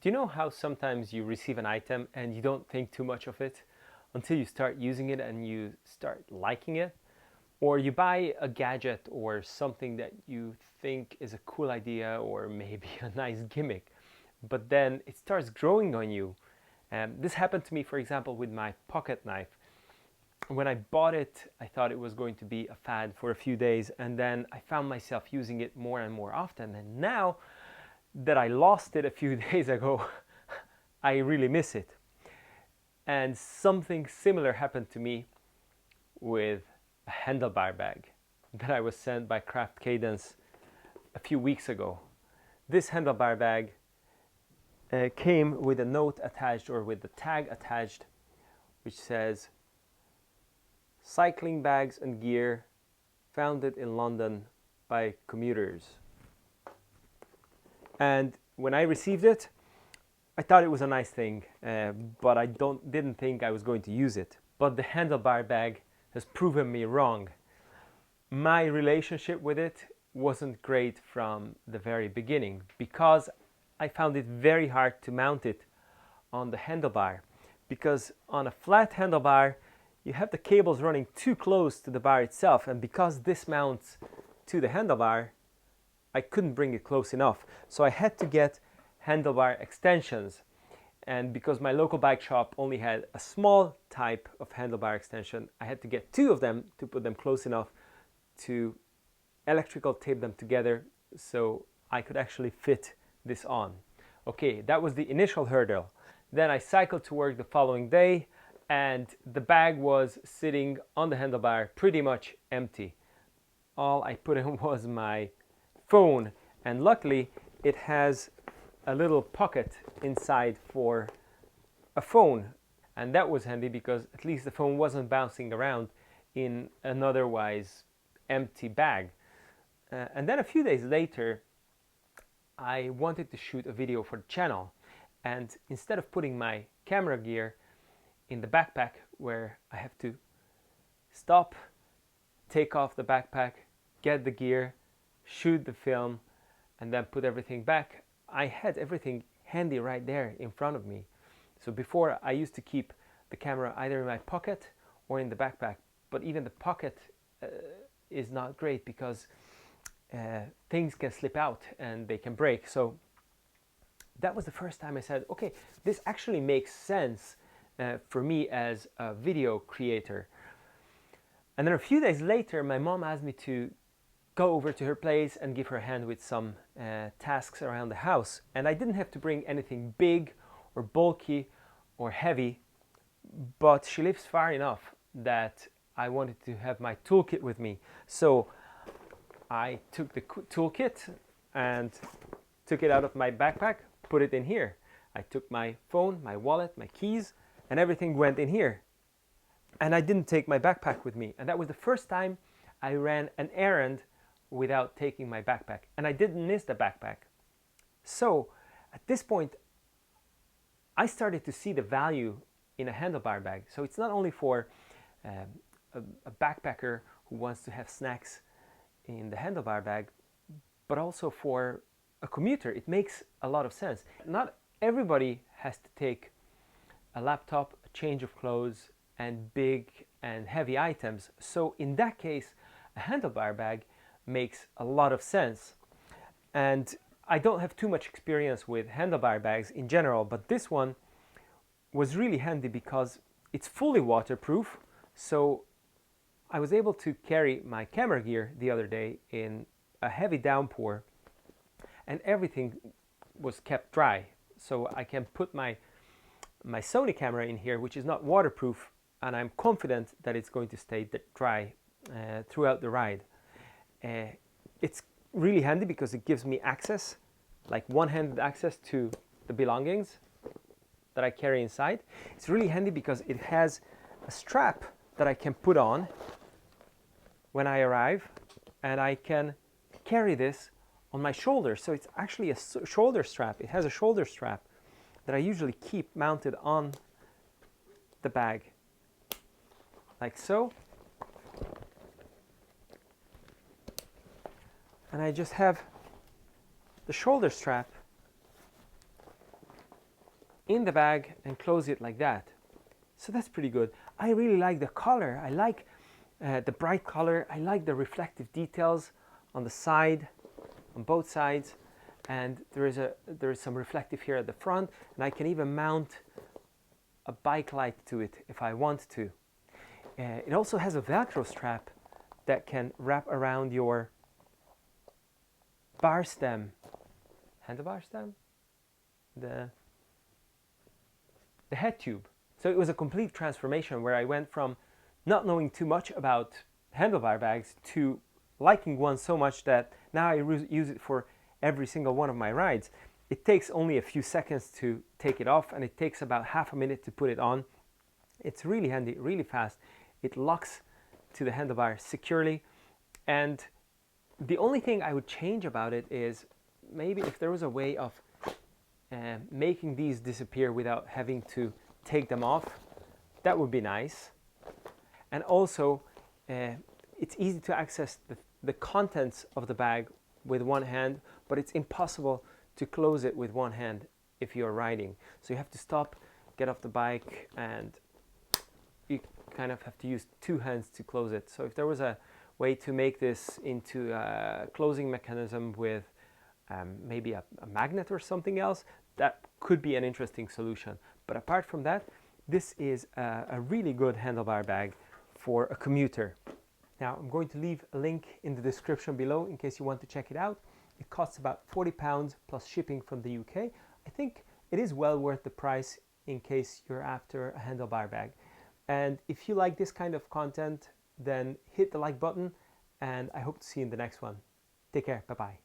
Do you know how sometimes you receive an item and you don't think too much of it until you start using it and you start liking it? Or you buy a gadget or something that you think is a cool idea or maybe a nice gimmick, but then it starts growing on you. This happened to me, for example, with my pocket knife. When I bought it, I thought it was going to be a fad for a few days, and then I found myself using it more and more often. And now that I lost it a few days ago, I really miss it. And something similar happened to me with a handlebar bag that I was sent by Cadence a few weeks ago. This handlebar bag came with a note attached, or with the tag attached, which says, "Cycling bags and gear founded in London by commuters." And when I received it, I thought it was a nice thing, but I didn't think I was going to use it. But the handlebar bag has proven me wrong. My relationship with it wasn't great from the very beginning because I found it very hard to mount it on the handlebar. Because on a flat handlebar, you have the cables running too close to the bar itself, and because this mounts to the handlebar, I couldn't bring it close enough. So I had to get handlebar extensions. And because my local bike shop only had a small type of handlebar extension, I had to get two of them to put them close enough to electrical tape them together so I could actually fit this on. Okay, that was the initial hurdle. Then I cycled to work the following day and the bag was sitting on the handlebar pretty much empty. All I put in was my phone, and luckily it has a little pocket inside for a phone, and that was handy because at least the phone wasn't bouncing around in an otherwise empty bag. And then a few days later I wanted to shoot a video for the channel, and instead of putting my camera gear in the backpack where I have to stop, take off the backpack, get the gear, shoot the film, and then put everything back, I had everything handy right there in front of me. So before, I used to keep the camera either in my pocket or in the backpack, but even the pocket is not great because things can slip out and they can break. So that was the first time I said, okay, this actually makes sense for me as a video creator. And then a few days later, my mom asked me to go over to her place and give her a hand with some tasks around the house. And I didn't have to bring anything big or bulky or heavy, but she lives far enough that I wanted to have my toolkit with me. So I took the toolkit and took it out of my backpack, put it in here. I took my phone, my wallet, my keys, and everything went in here. And I didn't take my backpack with me. And that was the first time I ran an errand without taking my backpack, and I didn't miss the backpack. So at this point I started to see the value in a handlebar bag. So it's not only for a backpacker who wants to have snacks in the handlebar bag, but also for a commuter. It makes a lot of sense. Not everybody has to take a laptop, a change of clothes, and big and heavy items. So in that case, a handlebar bag makes a lot of sense. And I don't have too much experience with handlebar bags in general, but this one was really handy because it's fully waterproof. So I was able to carry my camera gear the other day in a heavy downpour, and everything was kept dry. So I can put my Sony camera in here, which is not waterproof, and I'm confident that it's going to stay dry throughout the ride. It's really handy because it gives me access, like one-handed access to the belongings that I carry inside. It's really handy because it has a strap that I can put on when I arrive, and I can carry this on my shoulder. So it's actually a shoulder strap. It has a shoulder strap that I usually keep mounted on the bag, like so. And I just have the shoulder strap in the bag and close it like that. So that's pretty good. I really like the color. I like the bright color. I like the reflective details on the side, on both sides, and there is some reflective here at the front, and I can even mount a bike light to it if I want to. It also has a Velcro strap that can wrap around your bar stem, handlebar stem, the head tube. So it was a complete transformation where I went from not knowing too much about handlebar bags to liking one so much that now I use it for every single one of my rides. It takes only a few seconds to take it off, and it takes about half a minute to put it on. It's really handy, really fast. It locks to the handlebar securely, and the only thing I would change about it is maybe if there was a way of making these disappear without having to take them off, that would be nice. And also it's easy to access the contents of the bag with one hand, but it's impossible to close it with one hand if you're riding. So you have to stop, get off the bike, and you kind of have to use two hands to close it. So if there was a way to make this into a closing mechanism with maybe a magnet or something else, that could be an interesting solution. But apart from that, this is a really good handlebar bag for a commuter. Now I'm going to leave a link in the description below in case you want to check it out. It costs about £40 plus shipping from the UK. I think it is well worth the price in case you're after a handlebar bag. And if you like this kind of content, then hit the like button, and I hope to see you in the next one. Take care, bye bye.